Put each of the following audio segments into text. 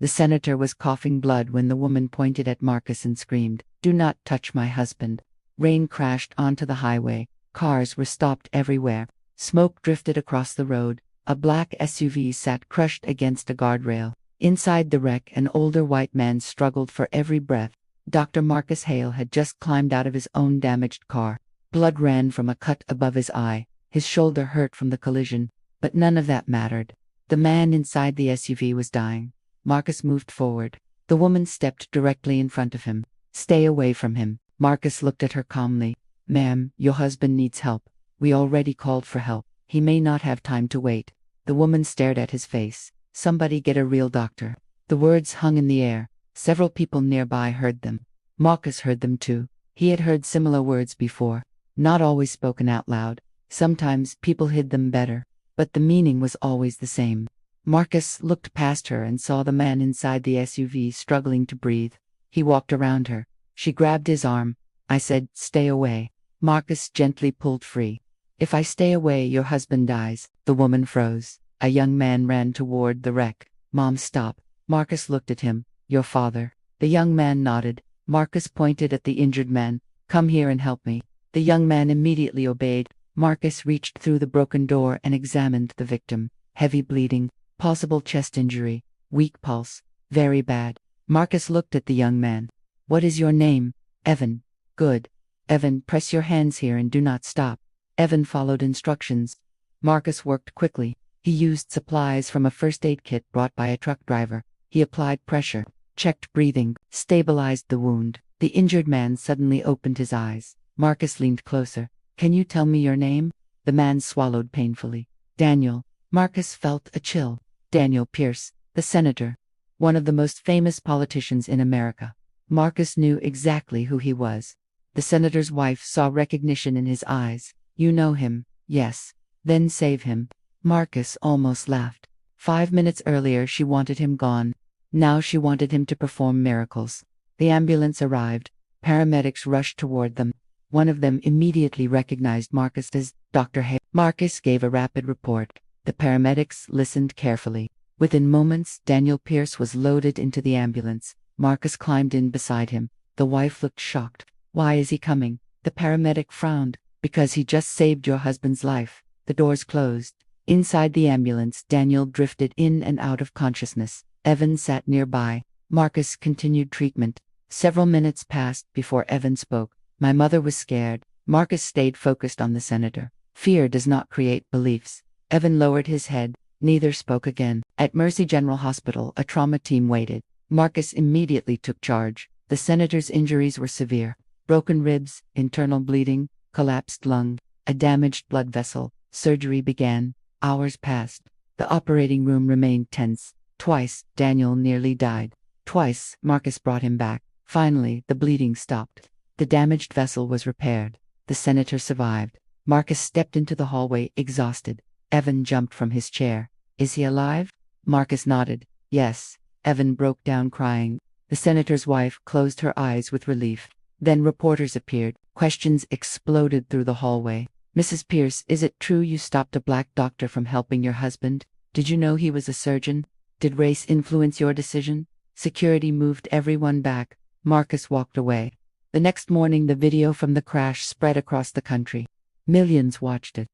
The senator was coughing blood when the woman pointed at Marcus and screamed, "Do not touch my husband." Rain crashed onto the highway. Cars were stopped everywhere. Smoke drifted across the road. A black SUV sat crushed against a guardrail. Inside the wreck, an older white man struggled for every breath. Dr. Marcus Hale had just climbed out of his own damaged car. Blood ran from a cut above his eye. His shoulder hurt from the collision, but none of that mattered. The man inside the SUV was dying. Marcus moved forward. The woman stepped directly in front of him. "Stay away from him." Marcus looked at her calmly. "Ma'am, your husband needs help. We already called for help. He may not have time to wait." The woman stared at his face. "Somebody get a real doctor." The words hung in the air. Several people nearby heard them. Marcus heard them too. He had heard similar words before, not always spoken out loud. Sometimes people hid them better, but the meaning was always the same. Marcus looked past her and saw the man inside the SUV struggling to breathe. He walked around her. She grabbed his arm. "I said, stay away." Marcus gently pulled free. "If I stay away, your husband dies." The woman froze. A young man ran toward the wreck. "Mom, stop." Marcus looked at him. "Your father." The young man nodded. Marcus pointed at the injured man. "Come here and help me." The young man immediately obeyed. Marcus reached through the broken door and examined the victim. Heavy bleeding, possible chest injury, weak pulse, very bad. Marcus looked at the young man. "What is your name?" "Evan." "Good. Evan, press your hands here and do not stop." Evan followed instructions. Marcus worked quickly. He used supplies from a first aid kit brought by a truck driver. He applied pressure, checked breathing, stabilized the wound. The injured man suddenly opened his eyes. Marcus leaned closer. "Can you tell me your name?" The man swallowed painfully. "Daniel." Marcus felt a chill. Daniel Pierce, the senator, one of the most famous politicians in America. Marcus knew exactly who he was. The senator's wife saw recognition in his eyes. "You know him?" "Yes." "Then save him." Marcus almost laughed. 5 minutes earlier she wanted him gone. Now she wanted him to perform miracles. The ambulance arrived. Paramedics rushed toward them. One of them immediately recognized Marcus as Dr. Hale. Marcus gave a rapid report. The paramedics listened carefully. Within moments, Daniel Pierce was loaded into the ambulance. Marcus climbed in beside him. The wife looked shocked. "Why is he coming?" The paramedic frowned. "Because he just saved your husband's life." The doors closed. Inside the ambulance, Daniel drifted in and out of consciousness. Evan sat nearby. Marcus continued treatment. Several minutes passed before Evan spoke. "My mother was scared." Marcus stayed focused on the senator. "Fear does not create beliefs." Evan lowered his head. Neither spoke again. At Mercy General Hospital, a trauma team waited. Marcus immediately took charge. The senator's injuries were severe. Broken ribs, internal bleeding, collapsed lung, a damaged blood vessel. Surgery began. Hours passed. The operating room remained tense. Twice, Daniel nearly died. Twice, Marcus brought him back. Finally, the bleeding stopped. The damaged vessel was repaired. The senator survived. Marcus stepped into the hallway, exhausted. Evan jumped from his chair. "Is he alive?" Marcus nodded. "Yes." Evan broke down crying. The senator's wife closed her eyes with relief. Then reporters appeared. Questions exploded through the hallway. "Mrs. Pierce, is it true you stopped a black doctor from helping your husband? Did you know he was a surgeon? Did race influence your decision?" Security moved everyone back. Marcus walked away. The next morning, the video from the crash spread across the country. Millions watched it.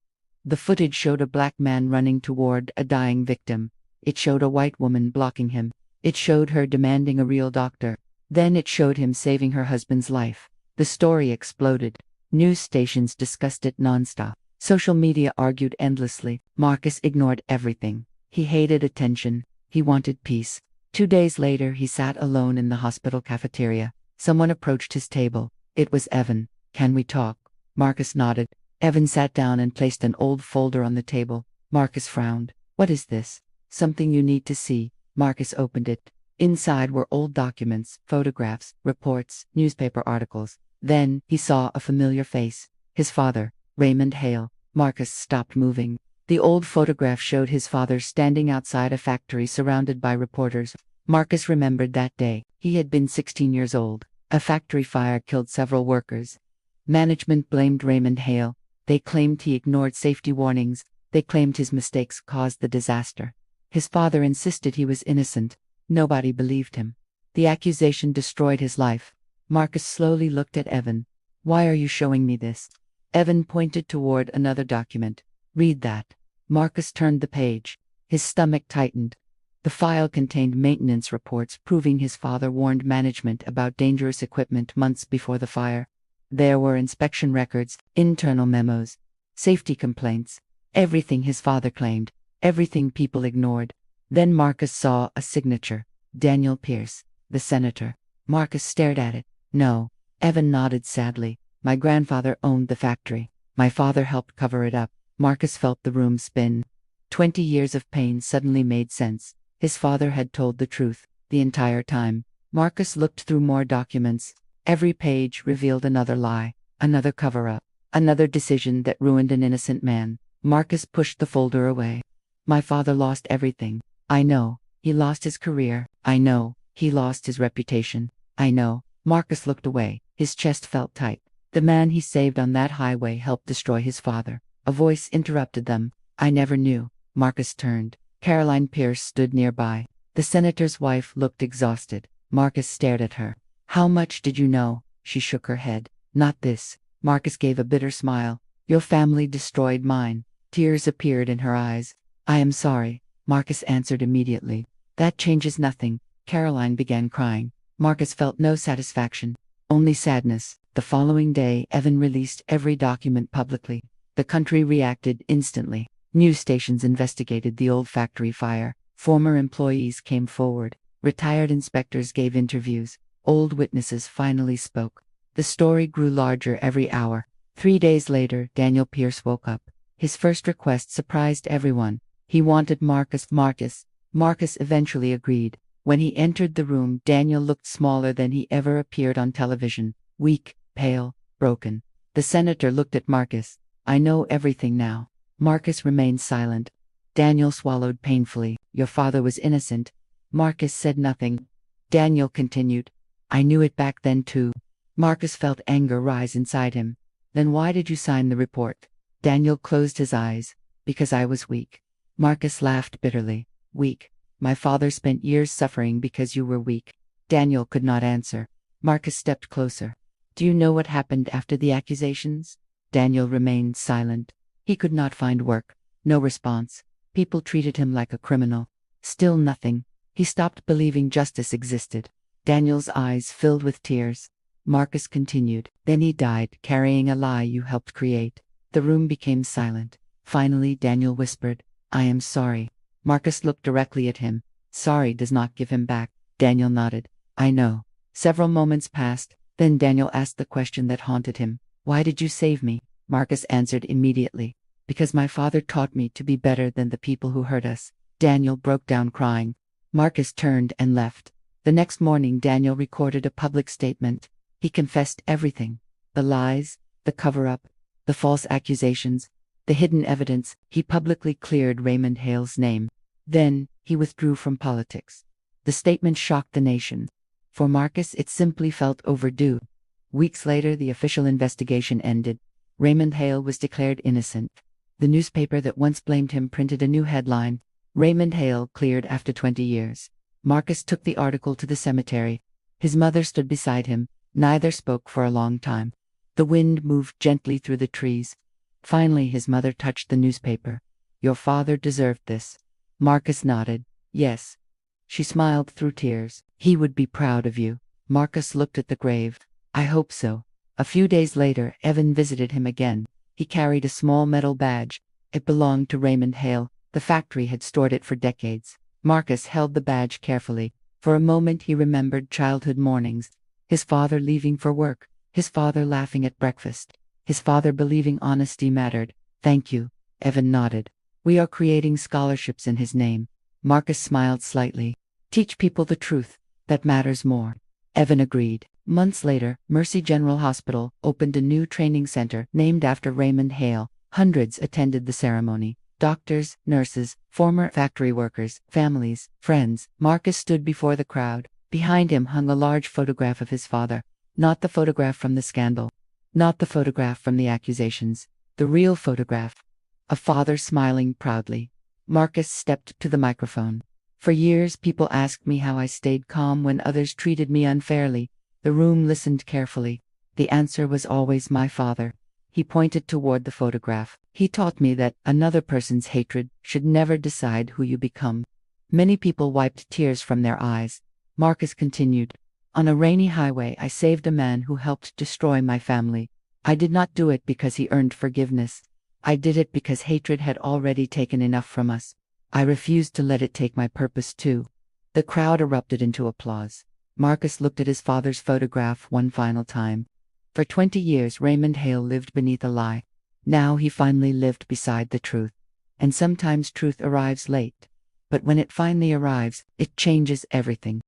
The footage showed a black man running toward a dying victim. It showed a white woman blocking him. It showed her demanding a real doctor. Then it showed him saving her husband's life. The story exploded. News stations discussed it nonstop. Social media argued endlessly. Marcus ignored everything. He hated attention. He wanted peace. 2 days later, he sat alone in the hospital cafeteria. Someone approached his table. It was Evan. "Can we talk?" Marcus nodded. Evan sat down and placed an old folder on the table. Marcus frowned. "What is this?" "Something you need to see." Marcus opened it. Inside were old documents, photographs, reports, newspaper articles. Then he saw a familiar face. His father, Raymond Hale. Marcus stopped moving. The old photograph showed his father standing outside a factory surrounded by reporters. Marcus remembered that day. He had been 16 years old. A factory fire killed several workers. Management blamed Raymond Hale. They claimed he ignored safety warnings. They claimed his mistakes caused the disaster. His father insisted he was innocent. Nobody believed him. The accusation destroyed his life. Marcus slowly looked at Evan. Why are you showing me this? Evan pointed toward another document. Read that. Marcus turned the page. His stomach tightened. The file contained maintenance reports proving his father warned management about dangerous equipment months before the fire. There were inspection records, internal memos, safety complaints, everything his father claimed, everything people ignored. Then Marcus saw a signature. Daniel Pierce, the senator. Marcus stared at it. No. Evan nodded sadly. My grandfather owned the factory. My father helped cover it up. Marcus felt the room spin. 20 years of pain suddenly made sense. His father had told the truth the entire time. Marcus looked through more documents. Every page revealed another lie, another cover-up, another decision that ruined an innocent man. Marcus pushed the folder away. My father lost everything. I know. He lost his career. I know. He lost his reputation. I know. Marcus looked away. His chest felt tight. The man he saved on that highway helped destroy his father. A voice interrupted them. I never knew. Marcus turned. Caroline Pierce stood nearby. The senator's wife looked exhausted. Marcus stared at her. How much did you know? She shook her head. Not this. Marcus gave a bitter smile. Your family destroyed mine. Tears appeared in her eyes. I am sorry. Marcus answered immediately. That changes nothing. Caroline began crying. Marcus felt no satisfaction, only sadness. The following day, Evan released every document publicly. The country reacted instantly. News stations investigated the old factory fire. Former employees came forward. Retired inspectors gave interviews. Old witnesses finally spoke. The story grew larger every hour. 3 days later, Daniel Pierce woke up. His first request surprised everyone. He wanted Marcus. Marcus eventually agreed. When he entered the room, Daniel looked smaller than he ever appeared on television. Weak, pale, broken. The senator looked at Marcus. I know everything now. Marcus remained silent. Daniel swallowed painfully. Your father was innocent. Marcus said nothing. Daniel continued. I knew it back then too. Marcus felt anger rise inside him. Then why did you sign the report? Daniel closed his eyes. Because I was weak. Marcus laughed bitterly. Weak. My father spent years suffering because you were weak. Daniel could not answer. Marcus stepped closer. Do you know what happened after the accusations? Daniel remained silent. He could not find work. No response. People treated him like a criminal. Still nothing. He stopped believing justice existed. Daniel's eyes filled with tears. Marcus continued. Then he died, carrying a lie you helped create. The room became silent. Finally, Daniel whispered, I am sorry. Marcus looked directly at him. Sorry does not give him back. Daniel nodded. I know. Several moments passed. Then Daniel asked the question that haunted him. Why did you save me? Marcus answered immediately. Because my father taught me to be better than the people who hurt us. Daniel broke down crying. Marcus turned and left. The next morning, Daniel recorded a public statement. He confessed everything. The lies, the cover-up, the false accusations, the hidden evidence. He publicly cleared Raymond Hale's name. Then, he withdrew from politics. The statement shocked the nation. For Marcus, it simply felt overdue. Weeks later, the official investigation ended. Raymond Hale was declared innocent. The newspaper that once blamed him printed a new headline. Raymond Hale cleared after 20 years. Marcus took the article to the cemetery. His mother stood beside him. Neither spoke for a long time. The wind moved gently through the trees. Finally, his mother touched the newspaper. Your father deserved this. Marcus nodded. Yes. She smiled through tears. He would be proud of you. Marcus looked at the grave. I hope so. A few days later, Evan visited him again. He carried a small metal badge. It belonged to Raymond Hale. The factory had stored it for decades. Marcus held the badge carefully. For a moment he remembered childhood mornings. His father leaving for work. His father laughing at breakfast. His father believing honesty mattered. Thank you. Evan nodded. We are creating scholarships in his name. Marcus smiled slightly. Teach people the truth. That matters more. Evan agreed. Months later, Mercy General Hospital opened a new training center named after Raymond Hale. Hundreds attended the ceremony. Doctors, nurses, former factory workers, families, friends. Marcus stood before the crowd. Behind him hung a large photograph of his father. Not the photograph from the scandal. Not the photograph from the accusations. The real photograph. A father smiling proudly. Marcus stepped to the microphone. For years, people asked me how I stayed calm when others treated me unfairly. The room listened carefully. The answer was always my father. He pointed toward the photograph. He taught me that another person's hatred should never decide who you become. Many people wiped tears from their eyes. Marcus continued. On a rainy highway, I saved a man who helped destroy my family. I did not do it because he earned forgiveness. I did it because hatred had already taken enough from us. I refused to let it take my purpose too. The crowd erupted into applause. Marcus looked at his father's photograph one final time. For 20 years, Raymond Hale lived beneath a lie. Now he finally lived beside the truth. And sometimes truth arrives late. But when it finally arrives, it changes everything.